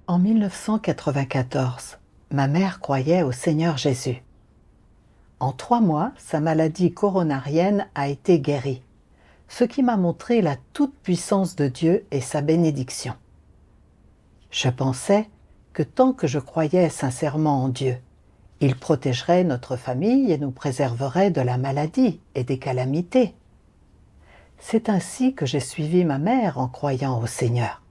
En 1994, ma mère croyait au Seigneur Jésus. En 3 mois, sa maladie coronarienne a été guérie, ce qui m'a montré la toute-puissance de Dieu et sa bénédiction. Je pensais que tant que je croyais sincèrement en Dieu, il protégerait notre famille et nous préserverait de la maladie et des calamités. C'est ainsi que j'ai suivi ma mère en croyant au Seigneur.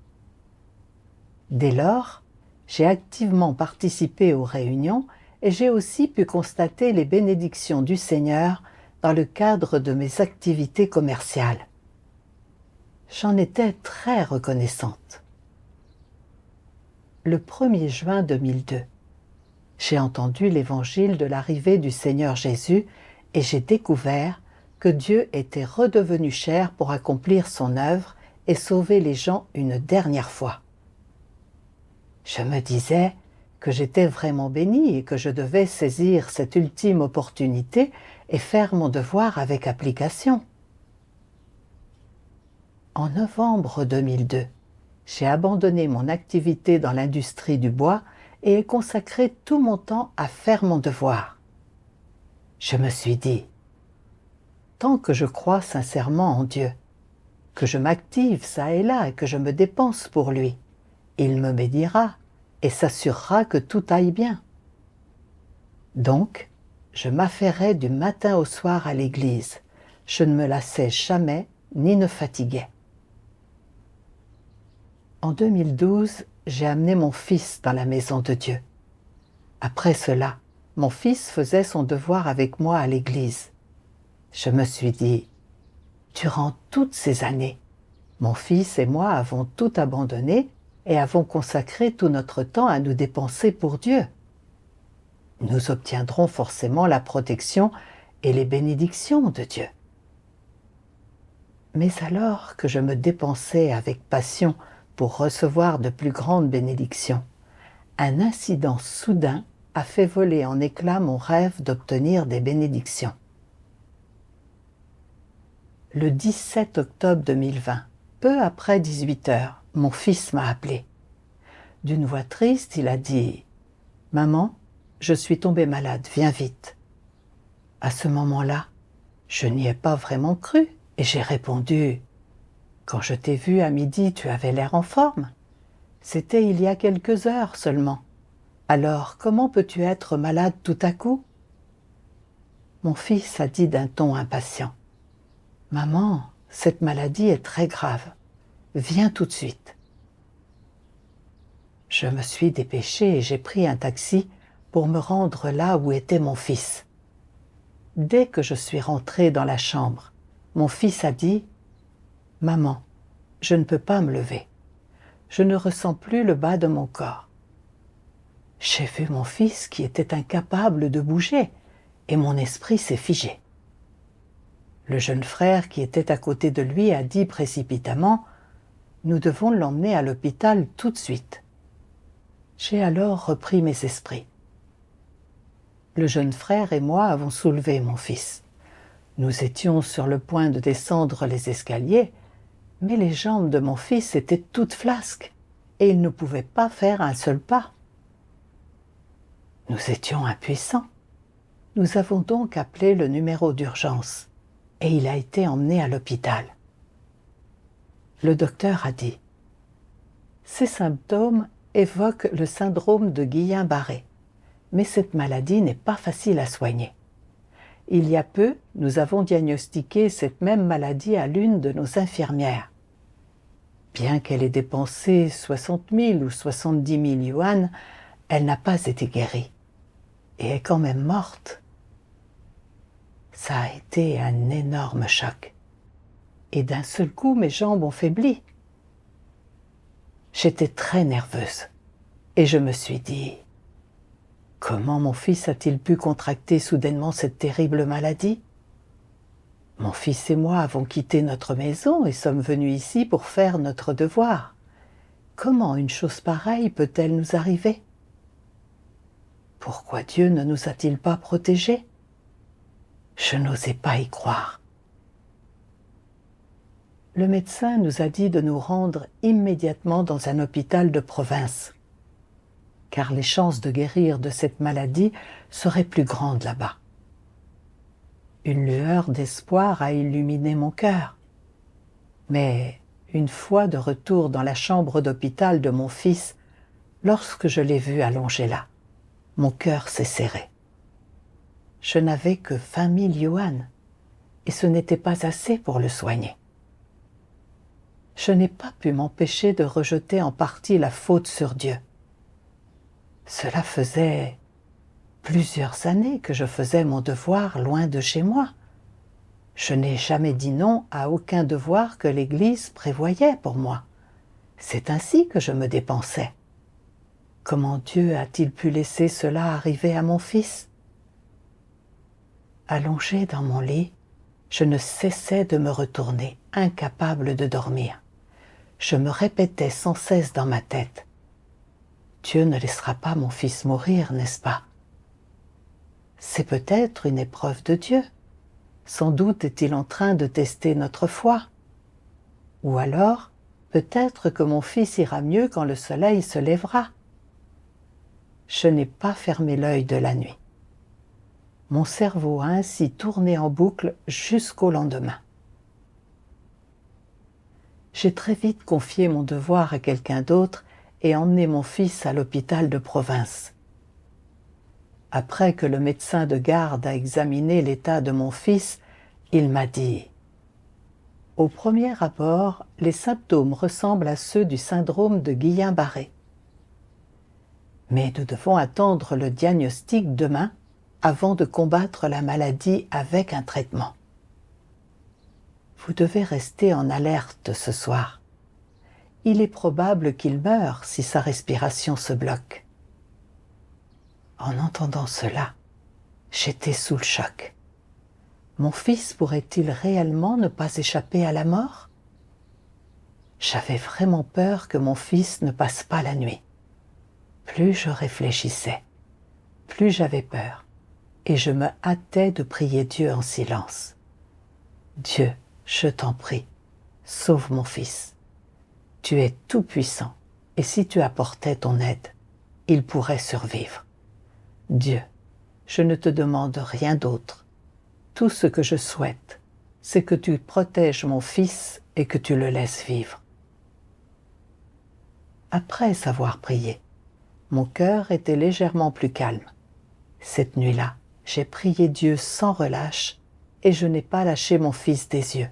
Dès lors, j'ai activement participé aux réunions et j'ai aussi pu constater les bénédictions du Seigneur dans le cadre de mes activités commerciales. J'en étais très reconnaissante. Le 1er juin 2002, j'ai entendu l'évangile de l'arrivée du Seigneur Jésus et j'ai découvert que Dieu était redevenu chair pour accomplir son œuvre et sauver les gens une dernière fois. Je me disais que j'étais vraiment bénie et que je devais saisir cette ultime opportunité et faire mon devoir avec application. En novembre 2002, j'ai abandonné mon activité dans l'industrie du bois et ai consacré tout mon temps à faire mon devoir. Je me suis dit, tant que je crois sincèrement en Dieu, que je m'active çà et là et que je me dépense pour lui, il me bénira et s'assurera que tout aille bien. Donc, je m'affairais du matin au soir à l'église. Je ne me lassais jamais ni ne fatiguais. En 2012, j'ai amené mon fils dans la maison de Dieu. Après cela, mon fils faisait son devoir avec moi à l'église. Je me suis dit, durant toutes ces années, mon fils et moi avons tout abandonné et avons consacré tout notre temps à nous dépenser pour Dieu. Nous obtiendrons forcément la protection et les bénédictions de Dieu. Mais alors que je me dépensais avec passion pour recevoir de plus grandes bénédictions, un incident soudain a fait voler en éclats mon rêve d'obtenir des bénédictions. Le 17 octobre 2020, peu après 18 heures, mon fils m'a appelé. D'une voix triste, il a dit « Maman, je suis tombé malade, viens vite ». À ce moment-là, je n'y ai pas vraiment cru et j'ai répondu « Quand je t'ai vu à midi, tu avais l'air en forme. C'était il y a quelques heures seulement. Alors, comment peux-tu être malade tout à coup ?» Mon fils a dit d'un ton impatient « Maman, cette maladie est très grave. Viens tout de suite. » Je me suis dépêchée et j'ai pris un taxi pour me rendre là où était mon fils. Dès que je suis rentrée dans la chambre, mon fils a dit « Maman, je ne peux pas me lever. Je ne ressens plus le bas de mon corps. » J'ai vu mon fils qui était incapable de bouger et mon esprit s'est figé. Le jeune frère qui était à côté de lui a dit précipitamment « Nous devons l'emmener à l'hôpital tout de suite. » J'ai alors repris mes esprits. Le jeune frère et moi avons soulevé mon fils. Nous étions sur le point de descendre les escaliers, mais les jambes de mon fils étaient toutes flasques et il ne pouvait pas faire un seul pas. Nous étions impuissants. Nous avons donc appelé le numéro d'urgence et il a été emmené à l'hôpital. Le docteur a dit « Ces symptômes évoquent le syndrome de Guillain-Barré, mais cette maladie n'est pas facile à soigner. Il y a peu, nous avons diagnostiqué cette même maladie à l'une de nos infirmières. Bien qu'elle ait dépensé 60 000 ou 70 000 yuan, elle n'a pas été guérie et est quand même morte. » Ça a été un énorme choc. Et d'un seul coup, mes jambes ont faibli. J'étais très nerveuse et je me suis dit « Comment mon fils a-t-il pu contracter soudainement cette terrible maladie ? Mon fils et moi avons quitté notre maison et sommes venus ici pour faire notre devoir. Comment une chose pareille peut-elle nous arriver ? Pourquoi Dieu ne nous a-t-il pas protégés ? Je n'osais pas y croire. Le médecin nous a dit de nous rendre immédiatement dans un hôpital de province. car les chances de guérir de cette maladie seraient plus grandes là-bas. Une lueur d'espoir a illuminé mon cœur. Mais une fois de retour dans la chambre d'hôpital de mon fils, lorsque je l'ai vu allongé là, mon cœur s'est serré. Je n'avais que 20 000 yuan, et ce n'était pas assez pour le soigner. Je n'ai pas pu m'empêcher de rejeter en partie la faute sur Dieu. Cela faisait plusieurs années que je faisais mon devoir loin de chez moi. Je n'ai jamais dit non à aucun devoir que l'Église prévoyait pour moi. C'est ainsi que je me dépensais. Comment Dieu a-t-il pu laisser cela arriver à mon fils? Allongé dans mon lit, je ne cessais de me retourner, incapable de dormir. Je me répétais sans cesse dans ma tête: Dieu ne laissera pas mon fils mourir, n'est-ce pas? C'est peut-être une épreuve de Dieu. Sans doute est-il en train de tester notre foi. Ou alors, peut-être que mon fils ira mieux quand le soleil se lèvera. Je n'ai pas fermé l'œil de la nuit. Mon cerveau a ainsi tourné en boucle jusqu'au lendemain. J'ai très vite confié mon devoir à quelqu'un d'autre et emmené mon fils à l'hôpital de province. Après que le médecin de garde a examiné l'état de mon fils, il m'a dit: « Au premier abord, les symptômes ressemblent à ceux du syndrome de Guillain-Barré. Mais nous devons attendre le diagnostic demain avant de combattre la maladie avec un traitement. Vous devez rester en alerte ce soir. Il est probable qu'il meure si sa respiration se bloque. » En entendant cela, j'étais sous le choc. Mon fils pourrait-il réellement ne pas échapper à la mort? J'avais vraiment peur que mon fils ne passe pas la nuit. Plus je réfléchissais, plus j'avais peur, et je me hâtais de prier Dieu en silence. Dieu, je t'en prie, sauve mon fils. Tu es tout-puissant, et si tu apportais ton aide, il pourrait survivre. Dieu, je ne te demande rien d'autre. Tout ce que je souhaite, c'est que tu protèges mon fils et que tu le laisses vivre. Après avoir prié, mon cœur était légèrement plus calme. Cette nuit-là, j'ai prié Dieu sans relâche et je n'ai pas lâché mon fils des yeux.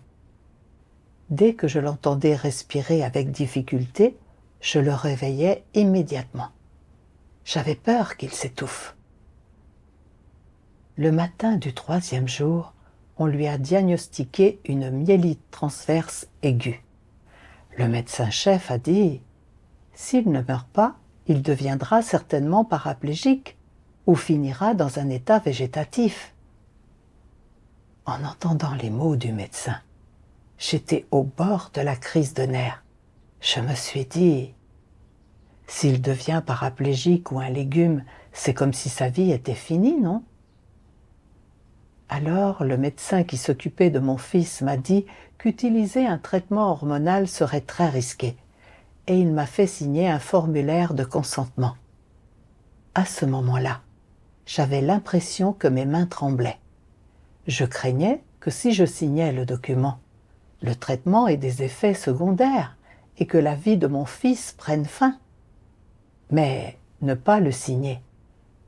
Dès que je l'entendais respirer avec difficulté, je le réveillais immédiatement. J'avais peur qu'il s'étouffe. Le matin du 3e jour, on lui a diagnostiqué une myélite transverse aiguë. Le médecin-chef a dit: « S'il ne meurt pas, il deviendra certainement paraplégique ou finira dans un état végétatif. » En entendant les mots du médecin, j'étais au bord de la crise de nerfs. Je me suis dit: s'il devient paraplégique ou un légume, c'est comme si sa vie était finie, non? Alors le médecin qui s'occupait de mon fils m'a dit qu'utiliser un traitement hormonal serait très risqué, et il m'a fait signer un formulaire de consentement. À ce moment-là, j'avais l'impression que mes mains tremblaient. Je craignais que si je signais le document, le traitement ait des effets secondaires et que la vie de mon fils prenne fin. Mais ne pas le signer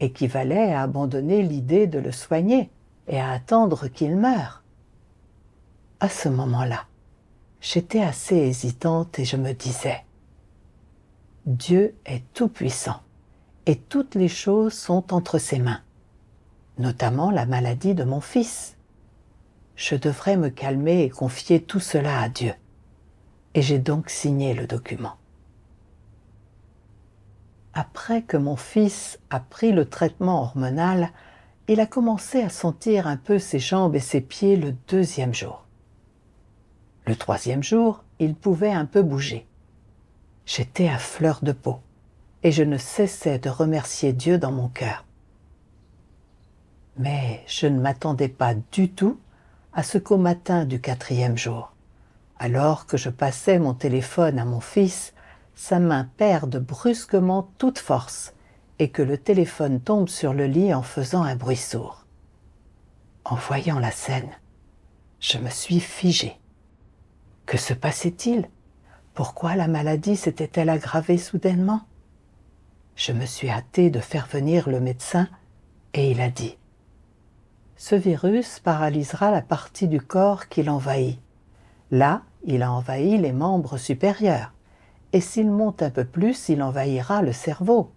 équivalait à abandonner l'idée de le soigner et à attendre qu'il meure. À ce moment-là, j'étais assez hésitante et je me disais: Dieu est tout-puissant et toutes les choses sont entre ses mains, notamment la maladie de mon fils. Je devrais me calmer et confier tout cela à Dieu. Et j'ai donc signé le document. Après que mon fils a pris le traitement hormonal, il a commencé à sentir un peu ses jambes et ses pieds le 2e jour. Le 3e jour, il pouvait un peu bouger. J'étais à fleur de peau et je ne cessais de remercier Dieu dans mon cœur. Mais je ne m'attendais pas du tout à ce qu'au matin du 4e jour, alors que je passais mon téléphone à mon fils, sa main perde brusquement toute force et que le téléphone tombe sur le lit en faisant un bruit sourd. En voyant la scène, je me suis figée. Que se passait-il? Pourquoi la maladie s'était-elle aggravée soudainement? Je me suis hâtée de faire venir le médecin et il a dit: ce virus paralysera la partie du corps qui l'envahit. Là, il a envahi les membres supérieurs. Et s'il monte un peu plus, il envahira le cerveau.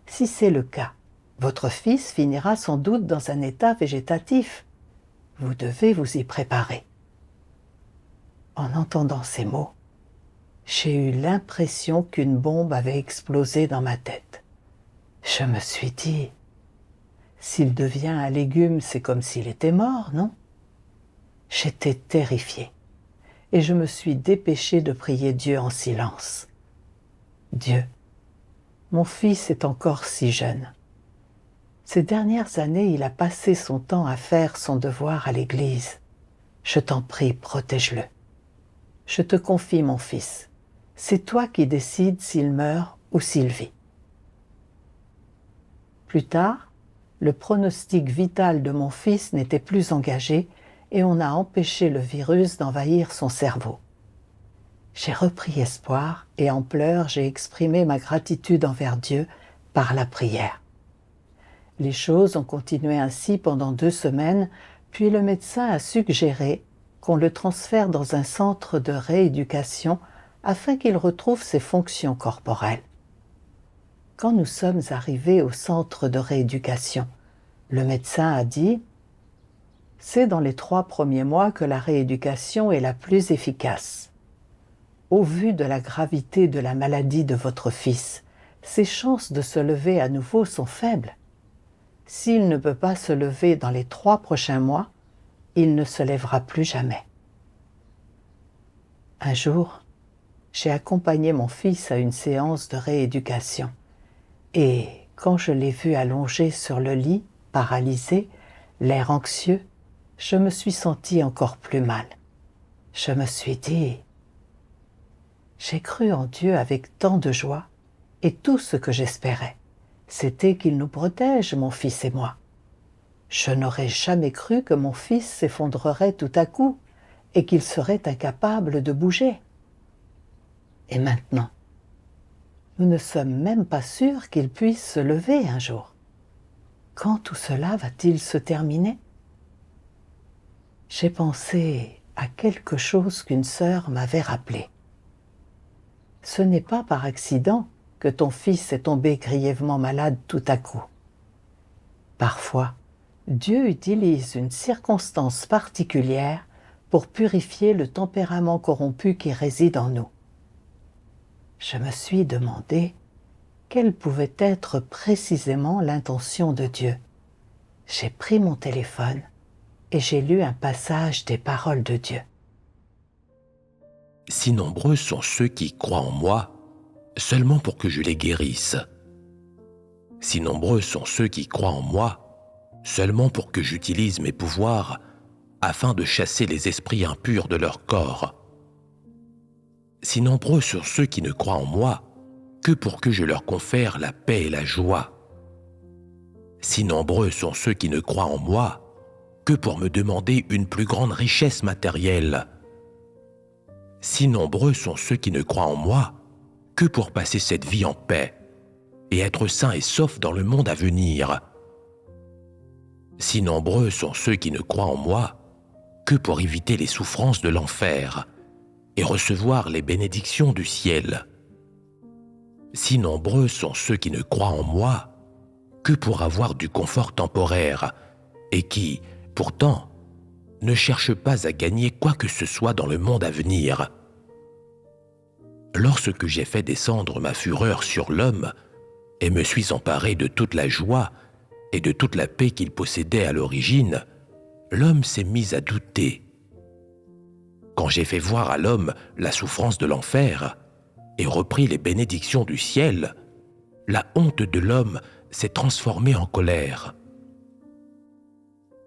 Si c'est le cas, votre fils finira sans doute dans un état végétatif. Vous devez vous y préparer. En entendant ces mots, j'ai eu l'impression qu'une bombe avait explosé dans ma tête. Je me suis dit: s'il devient un légume, c'est comme s'il était mort, non? J'étais terrifiée et je me suis dépêchée de prier Dieu en silence. Dieu, mon fils est encore si jeune. Ces dernières années, il a passé son temps à faire son devoir à l'église. Je t'en prie, protège-le. Je te confie mon fils. C'est toi qui décides s'il meurt ou s'il vit. Plus tard, le pronostic vital de mon fils n'était plus engagé et on a empêché le virus d'envahir son cerveau. J'ai repris espoir et en pleurs, j'ai exprimé ma gratitude envers Dieu par la prière. Les choses ont continué ainsi pendant 2 semaines, puis le médecin a suggéré qu'on le transfère dans un centre de rééducation afin qu'il retrouve ses fonctions corporelles. Quand nous sommes arrivés au centre de rééducation, le médecin a dit: c'est dans les 3 premiers mois que la rééducation est la plus efficace. Au vu de la gravité de la maladie de votre fils, ses chances de se lever à nouveau sont faibles. S'il ne peut pas se lever dans les 3 prochains mois, il ne se lèvera plus jamais. Un jour, j'ai accompagné mon fils à une séance de rééducation. Et quand je l'ai vu allongé sur le lit, paralysé, l'air anxieux, je me suis sentie encore plus mal. Je me suis dit: j'ai cru en Dieu avec tant de joie, et tout ce que j'espérais, c'était qu'il nous protège, mon fils et moi. Je n'aurais jamais cru que mon fils s'effondrerait tout à coup, et qu'il serait incapable de bouger. Et maintenant, nous ne sommes même pas sûrs qu'il puisse se lever un jour. Quand tout cela va-t-il se terminer? J'ai pensé à quelque chose qu'une sœur m'avait rappelé. Ce n'est pas par accident que ton fils est tombé grièvement malade tout à coup. Parfois, Dieu utilise une circonstance particulière pour purifier le tempérament corrompu qui réside en nous. Je me suis demandé quelle pouvait être précisément l'intention de Dieu. J'ai pris mon téléphone et j'ai lu un passage des paroles de Dieu. Si nombreux sont ceux qui croient en moi, seulement pour que je les guérisse. Si nombreux sont ceux qui croient en moi, seulement pour que j'utilise mes pouvoirs afin de chasser les esprits impurs de leur corps. Si nombreux sont ceux qui ne croient en moi que pour que je leur confère la paix et la joie. Si nombreux sont ceux qui ne croient en moi que pour me demander une plus grande richesse matérielle. Si nombreux sont ceux qui ne croient en moi que pour passer cette vie en paix et être sains et saufs dans le monde à venir. Si nombreux sont ceux qui ne croient en moi que pour éviter les souffrances de l'enfer et recevoir les bénédictions du ciel. Si nombreux sont ceux qui ne croient en moi que pour avoir du confort temporaire et qui, pourtant, ne cherchent pas à gagner quoi que ce soit dans le monde à venir. Lorsque j'ai fait descendre ma fureur sur l'homme et me suis emparé de toute la joie et de toute la paix qu'il possédait à l'origine, l'homme s'est mis à douter. Quand j'ai fait voir à l'homme la souffrance de l'enfer et repris les bénédictions du ciel, la honte de l'homme s'est transformée en colère.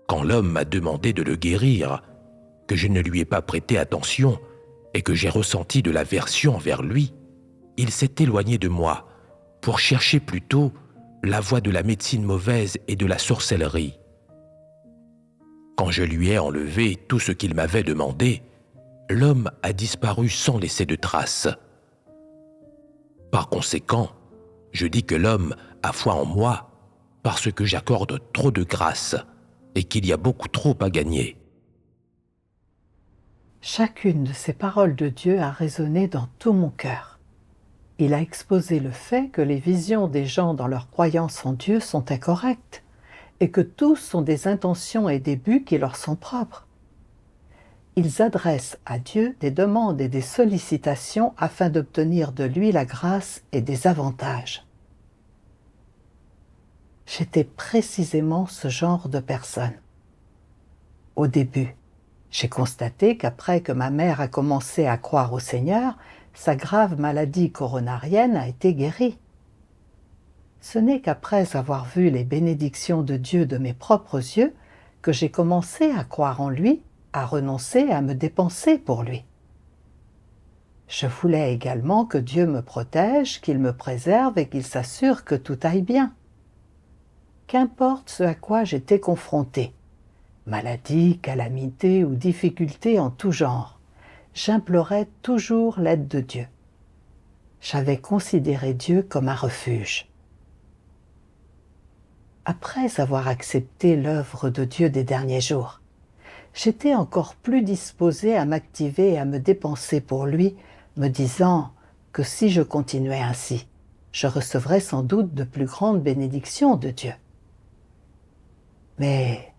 Quand l'homme m'a demandé de le guérir, que je ne lui ai pas prêté attention et que j'ai ressenti de l'aversion envers lui, il s'est éloigné de moi pour chercher plutôt la voie de la médecine mauvaise et de la sorcellerie. Quand je lui ai enlevé tout ce qu'il m'avait demandé, l'homme a disparu sans laisser de traces. Par conséquent, je dis que l'homme a foi en moi parce que j'accorde trop de grâce et qu'il y a beaucoup trop à gagner. Chacune de ces paroles de Dieu a résonné dans tout mon cœur. Il a exposé le fait que les visions des gens dans leur croyance en Dieu sont incorrectes et que tous ont des intentions et des buts qui leur sont propres. Ils adressent à Dieu des demandes et des sollicitations afin d'obtenir de lui la grâce et des avantages. J'étais précisément ce genre de personne. Au début, j'ai constaté qu'après que ma mère a commencé à croire au Seigneur, sa grave maladie coronarienne a été guérie. Ce n'est qu'après avoir vu les bénédictions de Dieu de mes propres yeux que j'ai commencé à croire en lui, à renoncer à me dépenser pour lui. Je voulais également que Dieu me protège, qu'il me préserve et qu'il s'assure que tout aille bien. Qu'importe ce à quoi j'étais confrontée, maladie, calamité ou difficulté en tout genre, j'implorais toujours l'aide de Dieu. J'avais considéré Dieu comme un refuge. Après avoir accepté l'œuvre de Dieu des derniers jours, j'étais encore plus disposée à m'activer et à me dépenser pour lui, me disant que si je continuais ainsi, je recevrais sans doute de plus grandes bénédictions de Dieu. Mais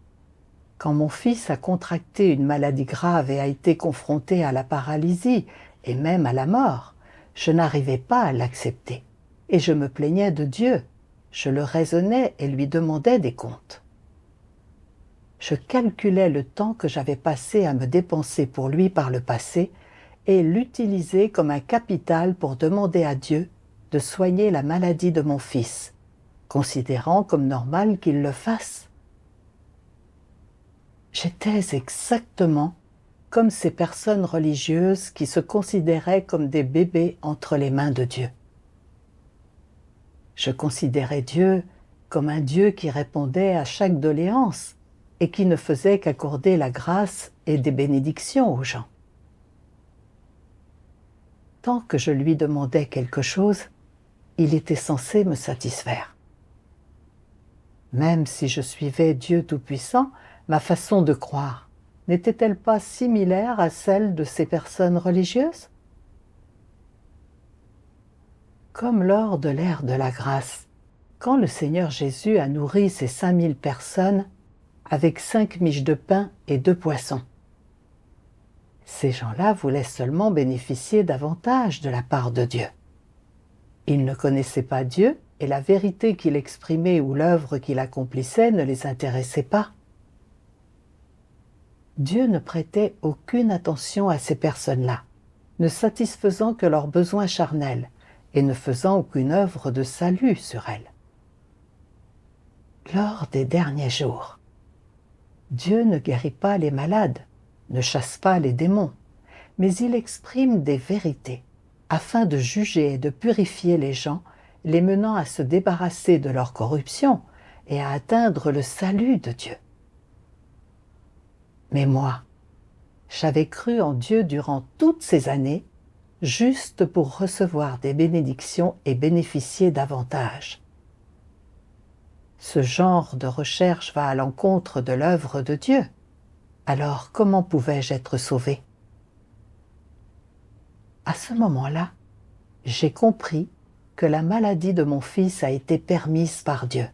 quand mon fils a contracté une maladie grave et a été confronté à la paralysie et même à la mort, je n'arrivais pas à l'accepter et je me plaignais de Dieu. Je le raisonnais et lui demandais des comptes. Je calculais le temps que j'avais passé à me dépenser pour lui par le passé et l'utilisais comme un capital pour demander à Dieu de soigner la maladie de mon fils, considérant comme normal qu'il le fasse. J'étais exactement comme ces personnes religieuses qui se considéraient comme des bébés entre les mains de Dieu. Je considérais Dieu comme un Dieu qui répondait à chaque doléance et qui ne faisait qu'accorder la grâce et des bénédictions aux gens. Tant que je lui demandais quelque chose, il était censé me satisfaire. Même si je suivais Dieu Tout-Puissant, ma façon de croire n'était-elle pas similaire à celle de ces personnes religieuses? Comme lors de l'ère de la grâce, quand le Seigneur Jésus a nourri ces 5000 personnes avec 5 miches de pain et 2 poissons. Ces gens-là voulaient seulement bénéficier davantage de la part de Dieu. Ils ne connaissaient pas Dieu et la vérité qu'il exprimait ou l'œuvre qu'il accomplissait ne les intéressait pas. Dieu ne prêtait aucune attention à ces personnes-là, ne satisfaisant que leurs besoins charnels et ne faisant aucune œuvre de salut sur elles. Lors des derniers jours, Dieu ne guérit pas les malades, ne chasse pas les démons, mais il exprime des vérités afin de juger et de purifier les gens, les menant à se débarrasser de leur corruption et à atteindre le salut de Dieu. Mais moi, j'avais cru en Dieu durant toutes ces années, juste pour recevoir des bénédictions et bénéficier davantage. Ce genre de recherche va à l'encontre de l'œuvre de Dieu. Alors comment pouvais-je être sauvée? À ce moment-là, j'ai compris que la maladie de mon fils a été permise par Dieu,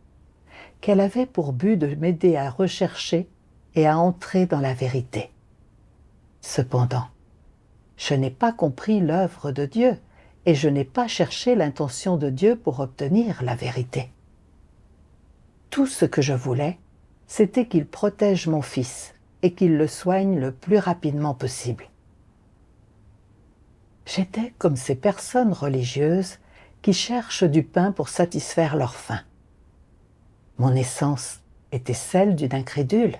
qu'elle avait pour but de m'aider à rechercher et à entrer dans la vérité. Cependant, je n'ai pas compris l'œuvre de Dieu et je n'ai pas cherché l'intention de Dieu pour obtenir la vérité. Tout ce que je voulais, c'était qu'il protège mon fils et qu'il le soigne le plus rapidement possible. J'étais comme ces personnes religieuses qui cherchent du pain pour satisfaire leur faim. Mon essence était celle d'une incrédule.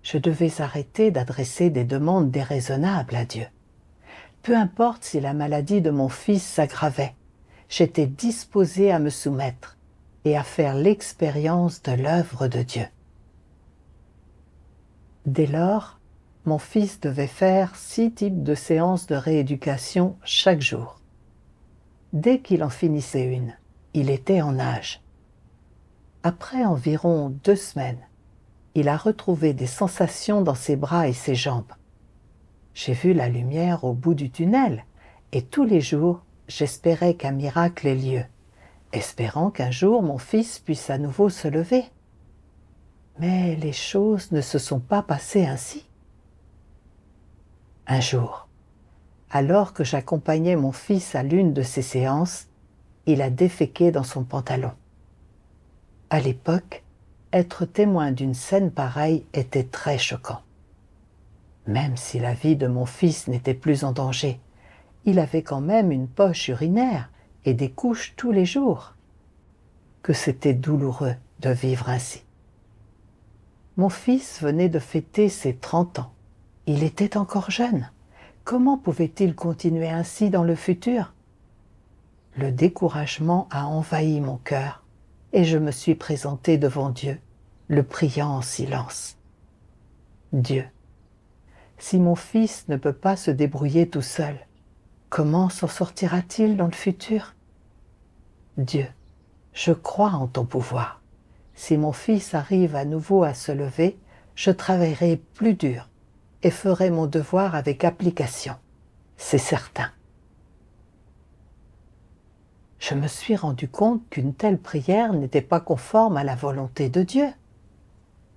Je devais arrêter d'adresser des demandes déraisonnables à Dieu. Peu importe si la maladie de mon fils s'aggravait, j'étais disposée à me soumettre et à faire l'expérience de l'œuvre de Dieu. Dès lors, mon fils devait faire 6 types de séances de rééducation chaque jour. Dès qu'il en finissait une, il était en nage. Après environ 2 semaines, il a retrouvé des sensations dans ses bras et ses jambes. J'ai vu la lumière au bout du tunnel et tous les jours, j'espérais qu'un miracle ait lieu, espérant qu'un jour mon fils puisse à nouveau se lever. Mais les choses ne se sont pas passées ainsi. Un jour, alors que j'accompagnais mon fils à l'une de ces séances, il a déféqué dans son pantalon. À l'époque, être témoin d'une scène pareille était très choquant. Même si la vie de mon fils n'était plus en danger, il avait quand même une poche urinaire et des couches tous les jours. Que c'était douloureux de vivre ainsi. Mon fils venait de fêter ses 30 ans. Il était encore jeune. Comment pouvait-il continuer ainsi dans le futur? Le découragement a envahi mon cœur et je me suis présentée devant Dieu, le priant en silence. Dieu, si mon fils ne peut pas se débrouiller tout seul, comment s'en sortira-t-il dans le futur? Dieu, je crois en ton pouvoir. Si mon fils arrive à nouveau à se lever, je travaillerai plus dur et ferai mon devoir avec application. C'est certain. Je me suis rendu compte qu'une telle prière n'était pas conforme à la volonté de Dieu.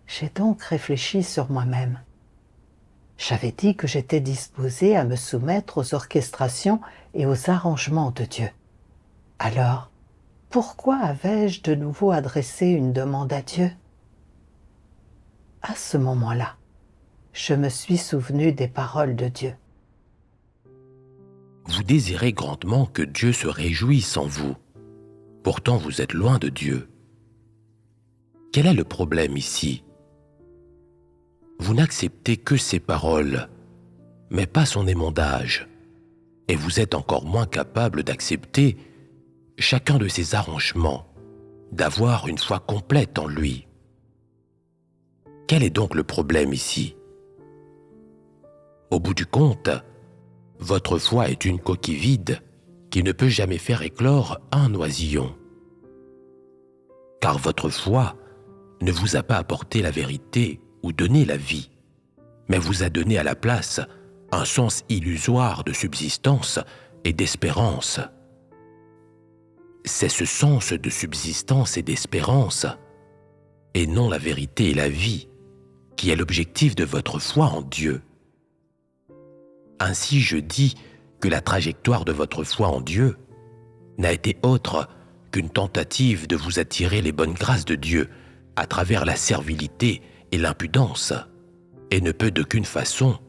J'ai donc réfléchi sur moi-même. J'avais dit que j'étais disposée à me soumettre aux orchestrations et aux arrangements de Dieu. Alors, pourquoi avais-je de nouveau adressé une demande à Dieu? À ce moment-là, je me suis souvenue des paroles de Dieu. Vous désirez grandement que Dieu se réjouisse en vous. Pourtant, vous êtes loin de Dieu. Quel est le problème ici? Vous n'acceptez que ses paroles, mais pas son émondage, et vous êtes encore moins capable d'accepter chacun de ses arrangements, d'avoir une foi complète en lui. Quel est donc le problème ici? Au bout du compte, votre foi est une coquille vide qui ne peut jamais faire éclore un oisillon. Car votre foi ne vous a pas apporté la vérité ou donné la vie, mais vous a donné à la place un sens illusoire de subsistance et d'espérance. C'est ce sens de subsistance et d'espérance, et non la vérité et la vie, qui est l'objectif de votre foi en Dieu. Ainsi, je dis que la trajectoire de votre foi en Dieu n'a été autre qu'une tentative de vous attirer les bonnes grâces de Dieu à travers la servilité et l'impudence, et ne peut d'aucune façon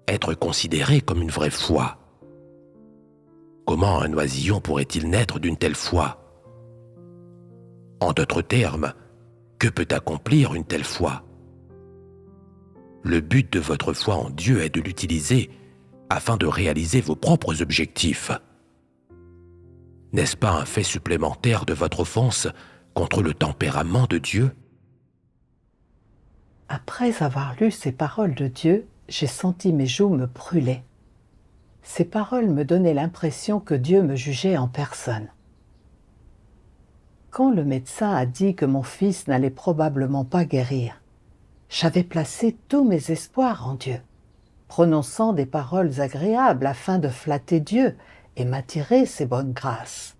être considérée comme une vraie foi. Comment un oisillon pourrait-il naître d'une telle foi? En d'autres termes, que peut accomplir une telle foi? Le but de votre foi en Dieu est de l'utiliser afin de réaliser vos propres objectifs. N'est-ce pas un fait supplémentaire de votre offense contre le tempérament de Dieu? Après avoir lu ces paroles de Dieu, j'ai senti mes joues me brûler. Ces paroles me donnaient l'impression que Dieu me jugeait en personne. Quand le médecin a dit que mon fils n'allait probablement pas guérir, j'avais placé tous mes espoirs en Dieu, prononçant des paroles agréables afin de flatter Dieu et m'attirer ses bonnes grâces.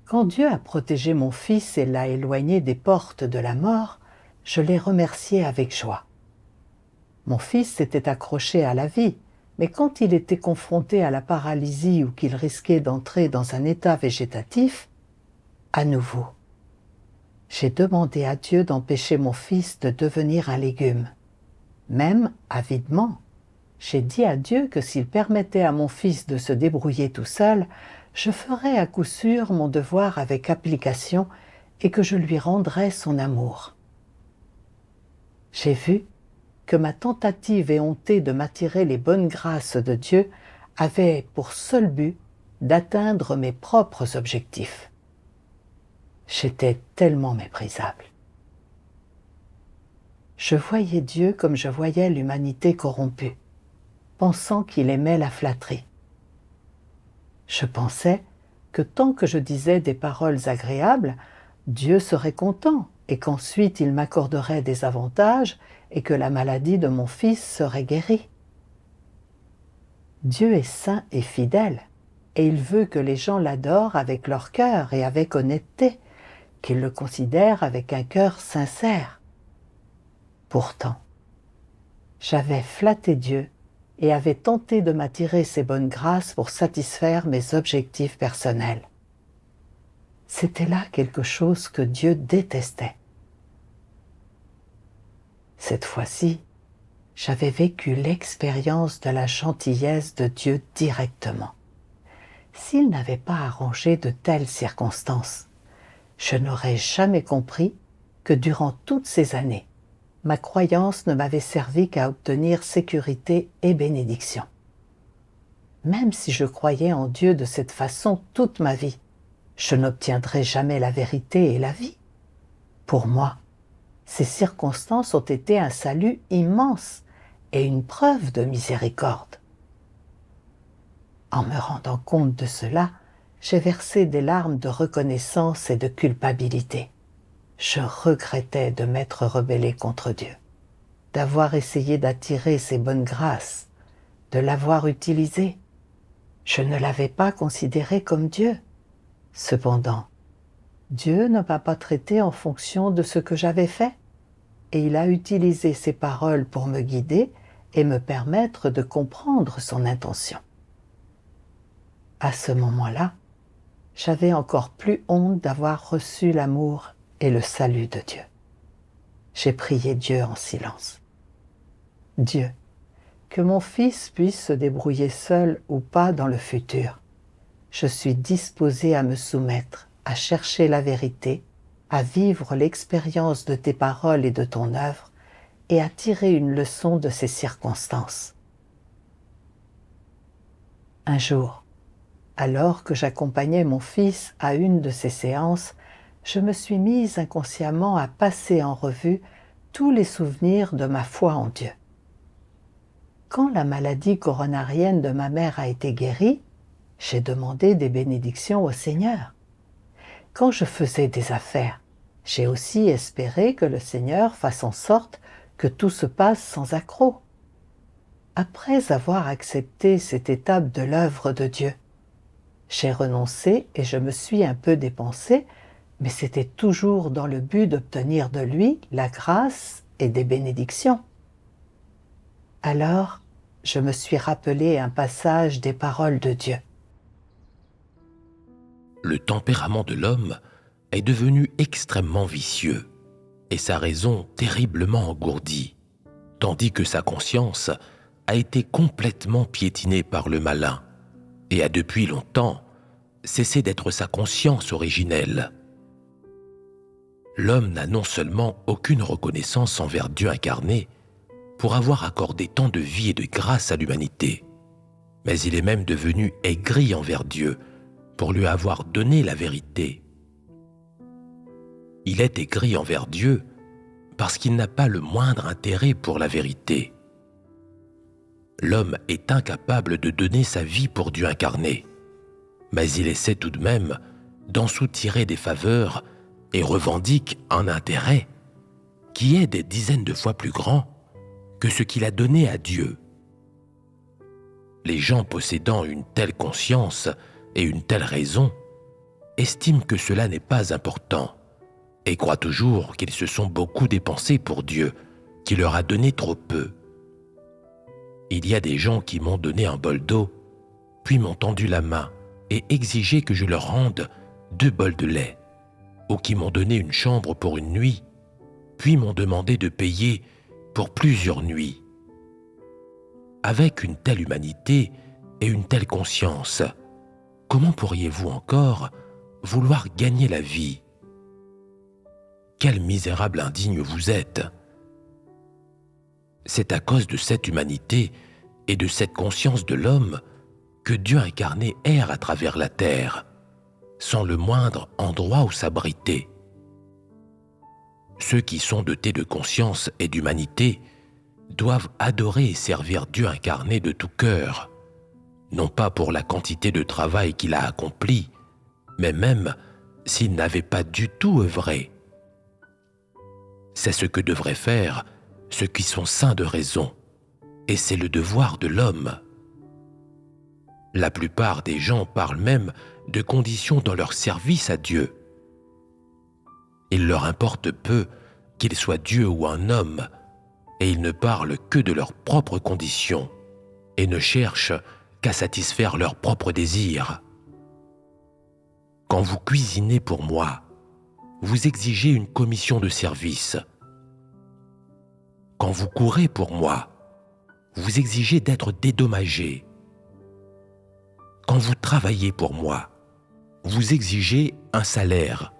Quand Dieu a protégé mon fils et l'a éloigné des portes de la mort, je l'ai remercié avec joie. Mon fils s'était accroché à la vie, mais quand il était confronté à la paralysie ou qu'il risquait d'entrer dans un état végétatif, à nouveau, j'ai demandé à Dieu d'empêcher mon fils de devenir un légume. Même avidement, j'ai dit à Dieu que s'il permettait à mon fils de se débrouiller tout seul, je ferais à coup sûr mon devoir avec application et que je lui rendrais son amour. J'ai vu que ma tentative éhontée de m'attirer les bonnes grâces de Dieu avait pour seul but d'atteindre mes propres objectifs. J'étais tellement méprisable. Je voyais Dieu comme je voyais l'humanité corrompue, pensant qu'il aimait la flatterie. Je pensais que tant que je disais des paroles agréables, Dieu serait content et qu'ensuite il m'accorderait des avantages et que la maladie de mon fils serait guérie. Dieu est saint et fidèle, et il veut que les gens l'adorent avec leur cœur et avec honnêteté, qu'ils le considèrent avec un cœur sincère. Pourtant, j'avais flatté Dieu et avais tenté de m'attirer ses bonnes grâces pour satisfaire mes objectifs personnels. C'était là quelque chose que Dieu détestait. Cette fois-ci, j'avais vécu l'expérience de la gentillesse de Dieu directement. S'il n'avait pas arrangé de telles circonstances, je n'aurais jamais compris que durant toutes ces années, ma croyance ne m'avait servi qu'à obtenir sécurité et bénédiction. Même si je croyais en Dieu de cette façon toute ma vie, je n'obtiendrai jamais la vérité et la vie. Pour moi, ces circonstances ont été un salut immense et une preuve de miséricorde. En me rendant compte de cela, j'ai versé des larmes de reconnaissance et de culpabilité. Je regrettais de m'être rebellé contre Dieu, d'avoir essayé d'attirer ses bonnes grâces, de l'avoir utilisé. Je ne l'avais pas considéré comme Dieu. Cependant, Dieu ne m'a pas traité en fonction de ce que j'avais fait, et il a utilisé ses paroles pour me guider et me permettre de comprendre son intention. À ce moment-là, j'avais encore plus honte d'avoir reçu l'amour et le salut de Dieu. J'ai prié Dieu en silence. Dieu, que mon fils puisse se débrouiller seul ou pas dans le futur. Je suis disposée à me soumettre, à chercher la vérité, à vivre l'expérience de tes paroles et de ton œuvre, et à tirer une leçon de ces circonstances. Un jour, alors que j'accompagnais mon fils à une de ces séances, je me suis mise inconsciemment à passer en revue tous les souvenirs de ma foi en Dieu. Quand la maladie coronarienne de ma mère a été guérie, j'ai demandé des bénédictions au Seigneur. Quand je faisais des affaires, j'ai aussi espéré que le Seigneur fasse en sorte que tout se passe sans accroc. Après avoir accepté cette étape de l'œuvre de Dieu, j'ai renoncé et je me suis un peu dépensée, mais c'était toujours dans le but d'obtenir de lui la grâce et des bénédictions. Alors, je me suis rappelé un passage des paroles de Dieu. Le tempérament de l'homme est devenu extrêmement vicieux et sa raison terriblement engourdie, tandis que sa conscience a été complètement piétinée par le malin et a depuis longtemps cessé d'être sa conscience originelle. L'homme n'a non seulement aucune reconnaissance envers Dieu incarné pour avoir accordé tant de vie et de grâce à l'humanité, mais il est même devenu aigri envers Dieu pour lui avoir donné la vérité. Il est aigri envers Dieu parce qu'il n'a pas le moindre intérêt pour la vérité. L'homme est incapable de donner sa vie pour Dieu incarné, mais il essaie tout de même d'en soutirer des faveurs et revendique un intérêt qui est des dizaines de fois plus grand que ce qu'il a donné à Dieu. Les gens possédant une telle conscience et une telle raison estiment que cela n'est pas important et croient toujours qu'ils se sont beaucoup dépensés pour Dieu, qui leur a donné trop peu. Il y a des gens qui m'ont donné un bol d'eau, puis m'ont tendu la main et exigé que je leur rende 2 bols de lait, ou qui m'ont donné une chambre pour une nuit, puis m'ont demandé de payer pour plusieurs nuits. Avec une telle humanité et une telle conscience, comment pourriez-vous encore vouloir gagner la vie? Quel misérable indigne vous êtes! C'est à cause de cette humanité et de cette conscience de l'homme que Dieu incarné erre à travers la terre, sans le moindre endroit où s'abriter. Ceux qui sont dotés de conscience et d'humanité doivent adorer et servir Dieu incarné de tout cœur, non pas pour la quantité de travail qu'il a accompli, mais même s'il n'avait pas du tout œuvré. C'est ce que devraient faire ceux qui sont saints de raison, et c'est le devoir de l'homme. La plupart des gens parlent même de conditions dans leur service à Dieu. Il leur importe peu qu'ils soient Dieu ou un homme, et ils ne parlent que de leurs propres conditions et ne cherchent qu'à satisfaire leurs propres désirs. Quand vous cuisinez pour moi, vous exigez une commission de service. Quand vous courez pour moi, vous exigez d'être dédommagé. Quand vous travaillez pour moi, vous exigez un salaire.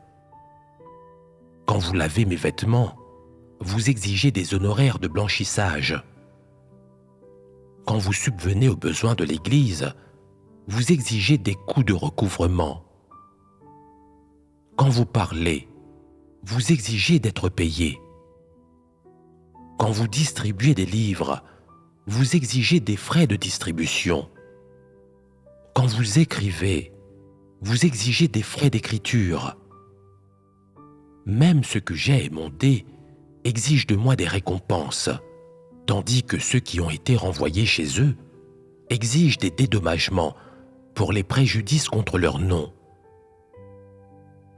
Quand vous lavez mes vêtements, vous exigez des honoraires de blanchissage. Quand vous subvenez aux besoins de l'Église, vous exigez des coûts de recouvrement. Quand vous parlez, vous exigez d'être payé. Quand vous distribuez des livres, vous exigez des frais de distribution. Quand vous écrivez, vous exigez des frais d'écriture. Même ce que j'ai émondé exige de moi des récompenses, tandis que ceux qui ont été renvoyés chez eux exigent des dédommagements pour les préjudices contre leur nom.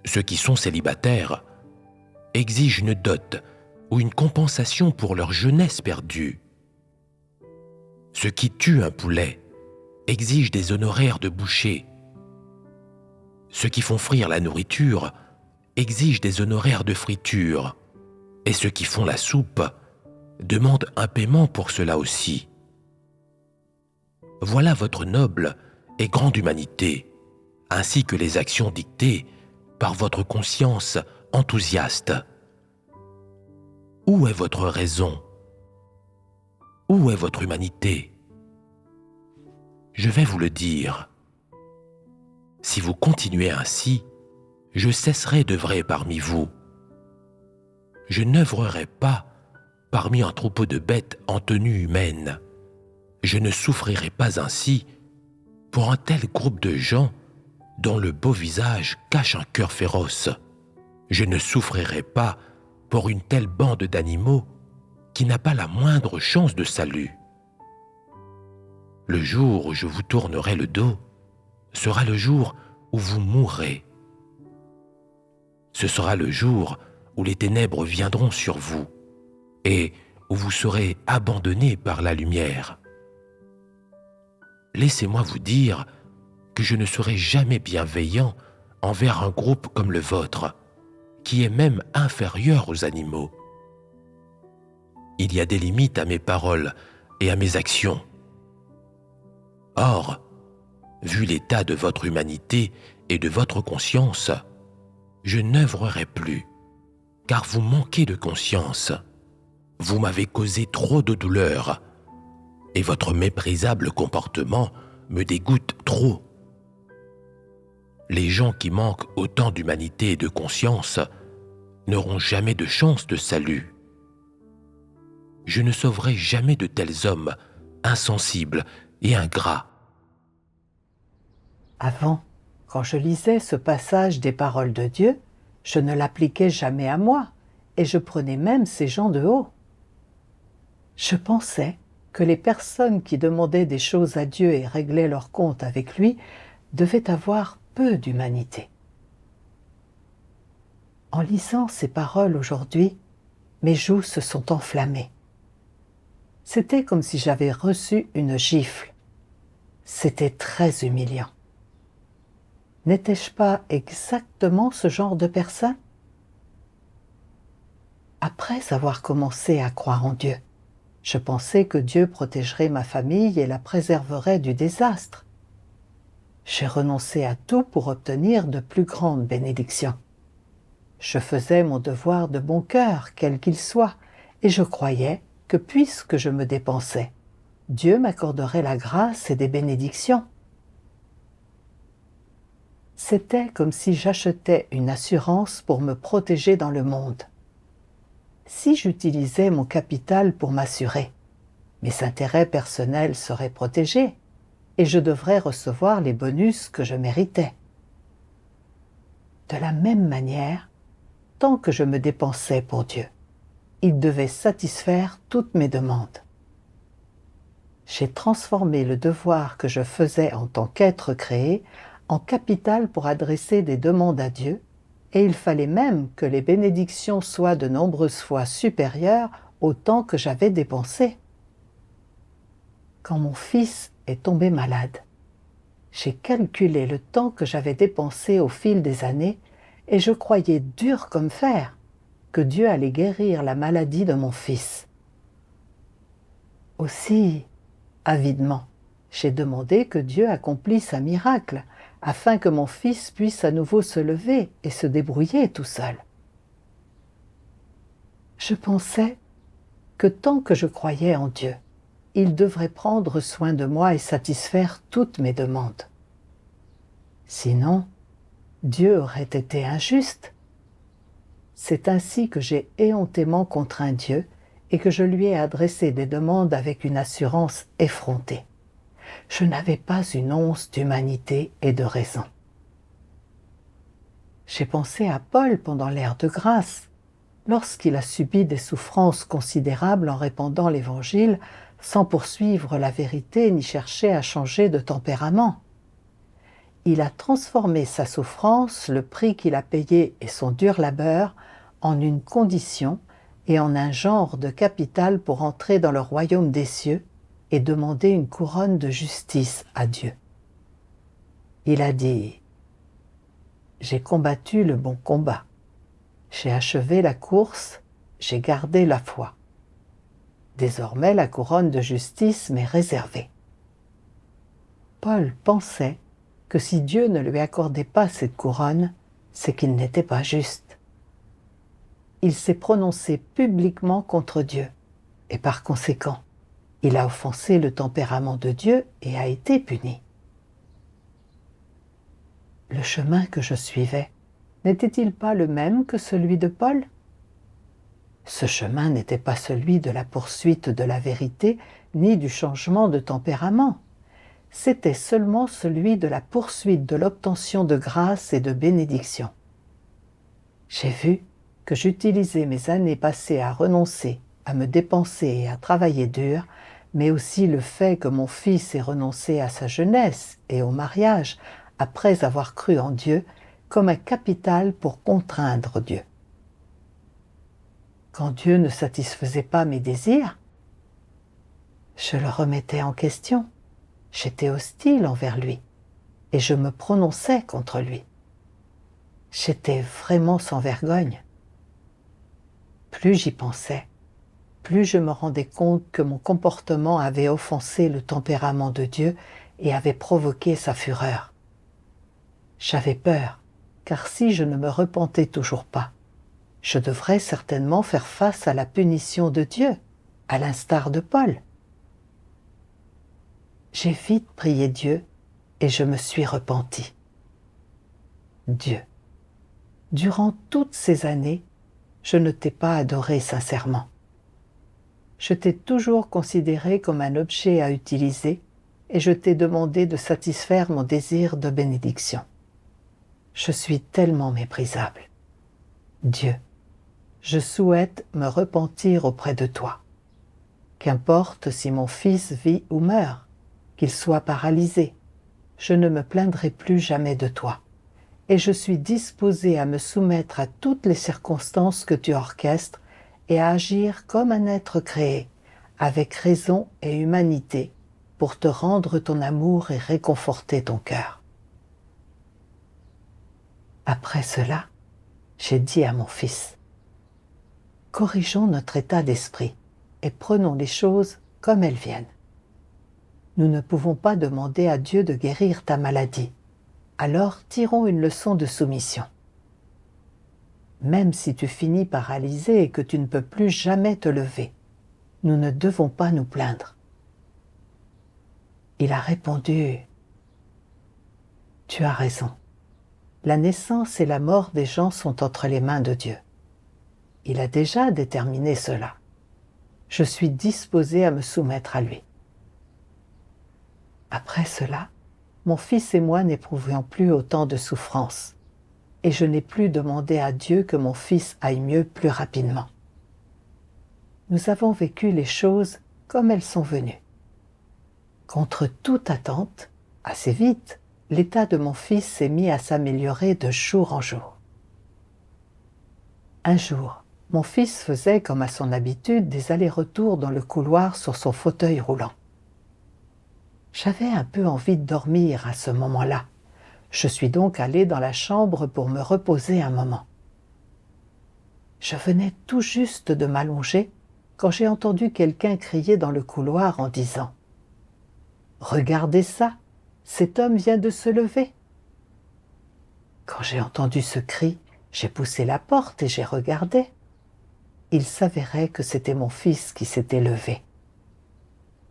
Ceux qui sont célibataires exigent une dot ou une compensation pour leur jeunesse perdue. Ceux qui tuent un poulet exigent des honoraires de boucher. Ceux qui font frire la nourriture exigent des honoraires de friture, et ceux qui font la soupe demandent un paiement pour cela aussi. Voilà votre noble et grande humanité, ainsi que les actions dictées par votre conscience enthousiaste. Où est votre raison? Où est votre humanité? Je vais vous le dire. Si vous continuez ainsi, je cesserai d'œuvrer parmi vous. Je n'œuvrerai pas parmi un troupeau de bêtes en tenue humaine. Je ne souffrirai pas ainsi pour un tel groupe de gens dont le beau visage cache un cœur féroce. Je ne souffrirai pas pour une telle bande d'animaux qui n'a pas la moindre chance de salut. Le jour où je vous tournerai le dos sera le jour où vous mourrez. Ce sera le jour où les ténèbres viendront sur vous et où vous serez abandonnés par la lumière. Laissez-moi vous dire que je ne serai jamais bienveillant envers un groupe comme le vôtre, qui est même inférieur aux animaux. Il y a des limites à mes paroles et à mes actions. Or, vu l'état de votre humanité et de votre conscience, je n'œuvrerai plus, car vous manquez de conscience. Vous m'avez causé trop de douleur, et votre méprisable comportement me dégoûte trop. Les gens qui manquent autant d'humanité et de conscience n'auront jamais de chance de salut. Je ne sauverai jamais de tels hommes insensibles et ingrats. Avant, quand je lisais ce passage des paroles de Dieu, je ne l'appliquais jamais à moi, et je prenais même ces gens de haut. Je pensais que les personnes qui demandaient des choses à Dieu et réglaient leurs comptes avec lui devaient avoir peu d'humanité. En lisant ces paroles aujourd'hui, mes joues se sont enflammées. C'était comme si j'avais reçu une gifle. C'était très humiliant. N'étais-je pas exactement ce genre de personne? Après avoir commencé à croire en Dieu, je pensais que Dieu protégerait ma famille et la préserverait du désastre. J'ai renoncé à tout pour obtenir de plus grandes bénédictions. Je faisais mon devoir de bon cœur, quel qu'il soit, et je croyais que puisque je me dépensais, Dieu m'accorderait la grâce et des bénédictions. C'était comme si j'achetais une assurance pour me protéger dans le monde. Si j'utilisais mon capital pour m'assurer, mes intérêts personnels seraient protégés et je devrais recevoir les bonus que je méritais. De la même manière, tant que je me dépensais pour Dieu, il devait satisfaire toutes mes demandes. J'ai transformé le devoir que je faisais en tant qu'être créé en capital pour adresser des demandes à Dieu, et il fallait même que les bénédictions soient de nombreuses fois supérieures au temps que j'avais dépensé. Quand mon fils est tombé malade, j'ai calculé le temps que j'avais dépensé au fil des années et je croyais dur comme fer que Dieu allait guérir la maladie de mon fils. Aussi, avidement, j'ai demandé que Dieu accomplisse un miracle afin que mon fils puisse à nouveau se lever et se débrouiller tout seul. Je pensais que tant que je croyais en Dieu, il devrait prendre soin de moi et satisfaire toutes mes demandes. Sinon, Dieu aurait été injuste. C'est ainsi que j'ai éhontément contraint Dieu et que je lui ai adressé des demandes avec une assurance effrontée. Je n'avais pas une once d'humanité et de raison. J'ai pensé à Paul pendant l'ère de grâce, lorsqu'il a subi des souffrances considérables en répandant l'Évangile sans poursuivre la vérité ni chercher à changer de tempérament. Il a transformé sa souffrance, le prix qu'il a payé et son dur labeur en une condition et en un genre de capital pour entrer dans le royaume des cieux et demander une couronne de justice à Dieu. Il a dit « J'ai combattu le bon combat, j'ai achevé la course, j'ai gardé la foi. Désormais la couronne de justice m'est réservée. » Paul pensait que si Dieu ne lui accordait pas cette couronne, c'est qu'il n'était pas juste. Il s'est prononcé publiquement contre Dieu, et par conséquent, il a offensé le tempérament de Dieu et a été puni. Le chemin que je suivais n'était-il pas le même que celui de Paul ? Ce chemin n'était pas celui de la poursuite de la vérité ni du changement de tempérament. C'était seulement celui de la poursuite de l'obtention de grâce et de bénédiction. J'ai vu que j'utilisais mes années passées à renoncer, à me dépenser et à travailler dur, mais aussi le fait que mon fils ait renoncé à sa jeunesse et au mariage après avoir cru en Dieu comme un capital pour contraindre Dieu. Quand Dieu ne satisfaisait pas mes désirs, je le remettais en question. J'étais hostile envers lui et je me prononçais contre lui. J'étais vraiment sans vergogne. Plus j'y pensais, plus je me rendais compte que mon comportement avait offensé le tempérament de Dieu et avait provoqué sa fureur. J'avais peur, car si je ne me repentais toujours pas, je devrais certainement faire face à la punition de Dieu, à l'instar de Paul. J'ai vite prié Dieu et je me suis repenti. Dieu, durant toutes ces années, je ne t'ai pas adoré sincèrement. Je t'ai toujours considéré comme un objet à utiliser et je t'ai demandé de satisfaire mon désir de bénédiction. Je suis tellement méprisable. Dieu, je souhaite me repentir auprès de toi. Qu'importe si mon fils vit ou meurt, qu'il soit paralysé, je ne me plaindrai plus jamais de toi. Et je suis disposé à me soumettre à toutes les circonstances que tu orchestres et à agir comme un être créé, avec raison et humanité, pour te rendre ton amour et réconforter ton cœur. Après cela, j'ai dit à mon fils, « Corrigeons notre état d'esprit et prenons les choses comme elles viennent. Nous ne pouvons pas demander à Dieu de guérir ta maladie. Alors tirons une leçon de soumission. Même si tu finis paralysé et que tu ne peux plus jamais te lever, nous ne devons pas nous plaindre. » Il a répondu, « Tu as raison, La naissance et la mort des gens sont entre les mains de Dieu. Il a déjà déterminé cela. Je suis disposée à me soumettre à lui. Après cela, mon fils et moi n'éprouvions plus autant de souffrance, et je n'ai plus demandé à Dieu que mon fils aille mieux plus rapidement. Nous avons vécu les choses comme elles sont venues. Contre toute attente, assez vite, l'état de mon fils s'est mis à s'améliorer de jour en jour. Un jour, mon fils faisait, comme à son habitude, des allers-retours dans le couloir sur son fauteuil roulant. J'avais un peu envie de dormir à ce moment-là. Je suis donc allée dans la chambre pour me reposer un moment. Je venais tout juste de m'allonger quand j'ai entendu quelqu'un crier dans le couloir en disant « Regardez ça, cet homme vient de se lever !» Quand j'ai entendu ce cri, j'ai poussé la porte et j'ai regardé. Il s'avérait que c'était mon fils qui s'était levé.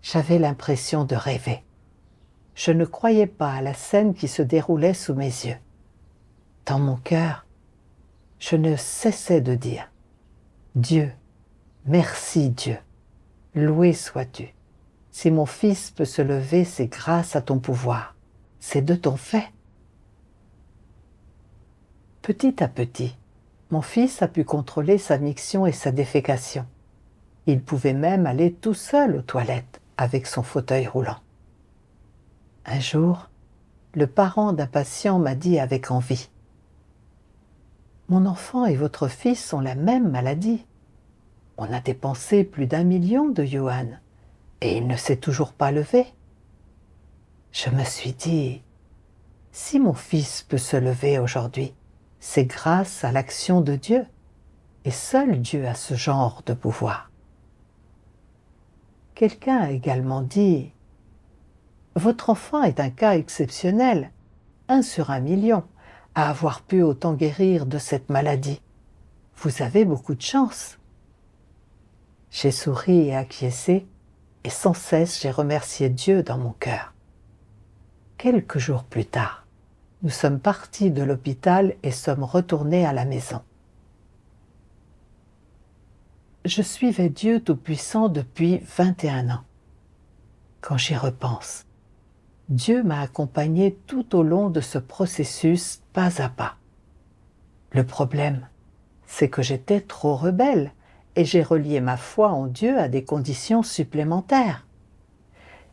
J'avais l'impression de rêver. Je ne croyais pas à la scène qui se déroulait sous mes yeux. Dans mon cœur, je ne cessais de dire « Dieu, merci Dieu, loué sois-tu. Si mon fils peut se lever, c'est grâce à ton pouvoir, c'est de ton fait. » Petit à petit, mon fils a pu contrôler sa miction et sa défécation. Il pouvait même aller tout seul aux toilettes avec son fauteuil roulant. Un jour, le parent d'un patient m'a dit avec envie « Mon enfant et votre fils ont la même maladie. On a dépensé plus d'1 million de yuan et il ne s'est toujours pas levé. » Je me suis dit « Si mon fils peut se lever aujourd'hui, c'est grâce à l'action de Dieu, et seul Dieu a ce genre de pouvoir. » Quelqu'un a également dit « Votre enfant est un cas exceptionnel, 1 sur 1 million, à avoir pu autant guérir de cette maladie. Vous avez beaucoup de chance. » J'ai souri et acquiescé, et sans cesse j'ai remercié Dieu dans mon cœur. Quelques jours plus tard, nous sommes partis de l'hôpital et sommes retournés à la maison. Je suivais Dieu Tout-Puissant depuis 21 ans. Quand j'y repense, Dieu m'a accompagné tout au long de ce processus pas à pas. Le problème, c'est que j'étais trop rebelle et j'ai relié ma foi en Dieu à des conditions supplémentaires.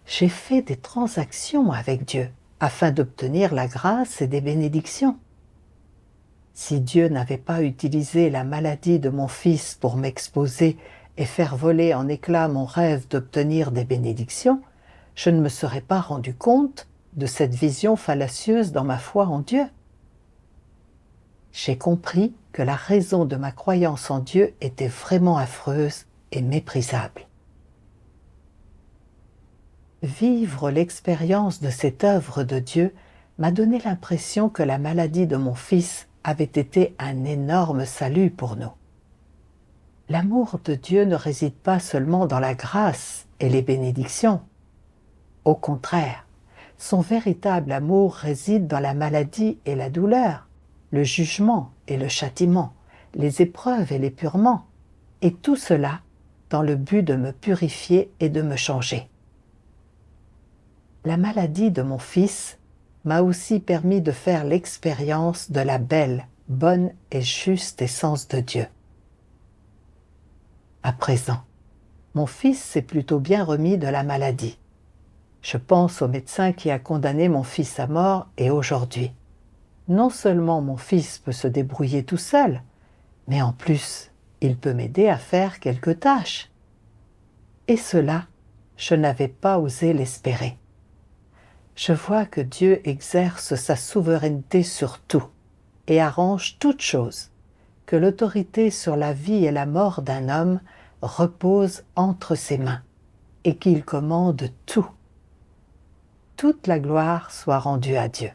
J'ai fait des transactions avec Dieu afin d'obtenir la grâce et des bénédictions. Si Dieu n'avait pas utilisé la maladie de mon fils pour m'exposer et faire voler en éclats mon rêve d'obtenir des bénédictions, je ne me serais pas rendu compte de cette vision fallacieuse dans ma foi en Dieu. J'ai compris que la raison de ma croyance en Dieu était vraiment affreuse et méprisable. Vivre l'expérience de cette œuvre de Dieu m'a donné l'impression que la maladie de mon fils avait été un énorme salut pour nous. L'amour de Dieu ne réside pas seulement dans la grâce et les bénédictions. Au contraire, son véritable amour réside dans la maladie et la douleur, le jugement et le châtiment, les épreuves et l'épurement, et tout cela dans le but de me purifier et de me changer. La maladie de mon fils m'a aussi permis de faire l'expérience de la belle, bonne et juste essence de Dieu. À présent, mon fils s'est plutôt bien remis de la maladie. Je pense au médecin qui a condamné mon fils à mort et aujourd'hui, non seulement mon fils peut se débrouiller tout seul, mais en plus, il peut m'aider à faire quelques tâches. Et cela, je n'avais pas osé l'espérer. Je vois que Dieu exerce sa souveraineté sur tout et arrange toutes choses, que l'autorité sur la vie et la mort d'un homme repose entre ses mains et qu'il commande tout. Toute la gloire soit rendue à Dieu.